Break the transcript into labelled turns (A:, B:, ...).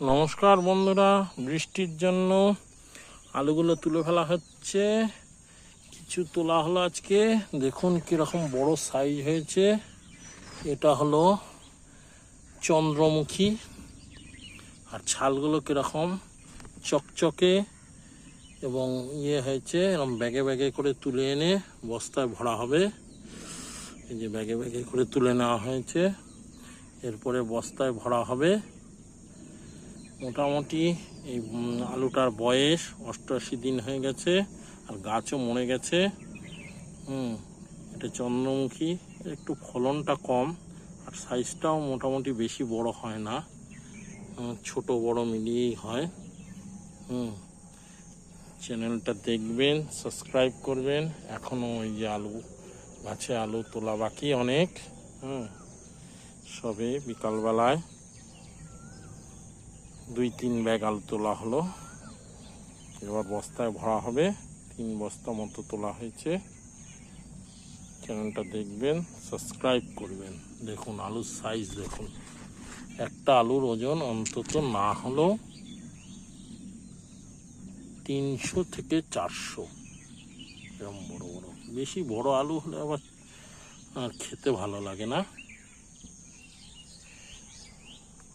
A: নমস্কার বন্ধুরা, বৃষ্টির জন্য আলুগুলো তুলে ফেলা হচ্ছে। কিছু তোলা হলো আজকে, দেখুন কিরকম বড় সাইজ হয়েছে। এটা হলো চন্দ্রমুখী, আর ছালগুলো কিরকম চকচকে এবং হয়েছে। এরকম ব্যাগে ব্যাগে করে তুলে এনে বস্তায় ভরা হবে। এই যে ব্যাগে ব্যাগে করে তুলে নেওয়া হয়েছে, এরপরে বস্তায় ভরা হবে। মোটামুটি এই আলুটার বয়স 88 দিন হয়ে গেছে, আর গাছও মরে গেছে। এটা চন্দ্রমুখী, একটু ফলনটা কম, আর সাইজটাও মোটামুটি বেশি বড় হয় না, ছোট বড় মিলিয়েই হয়। চ্যানেলটা দেখবেন, সাবস্ক্রাইব করবেন। এখনও ওই যে আলু গাছে আলু তোলা বাকি অনেক। সবে বিকালবেলায় 2-3 ব্যাগ আলু তোলা হলো, এবার বস্তায় ভরা হবে। 3 বস্তা মতো তোলা হয়েছে। চ্যানেলটা দেখবেন, সাবস্ক্রাইব করবেন। দেখুন আলুর সাইজ দেখুন, একটা আলুর ওজন অন্তত না হলেও 300 থেকে 400, এরকম বড় বড়। বেশি বড় আলু হলে আবার খেতে ভালো লাগে না।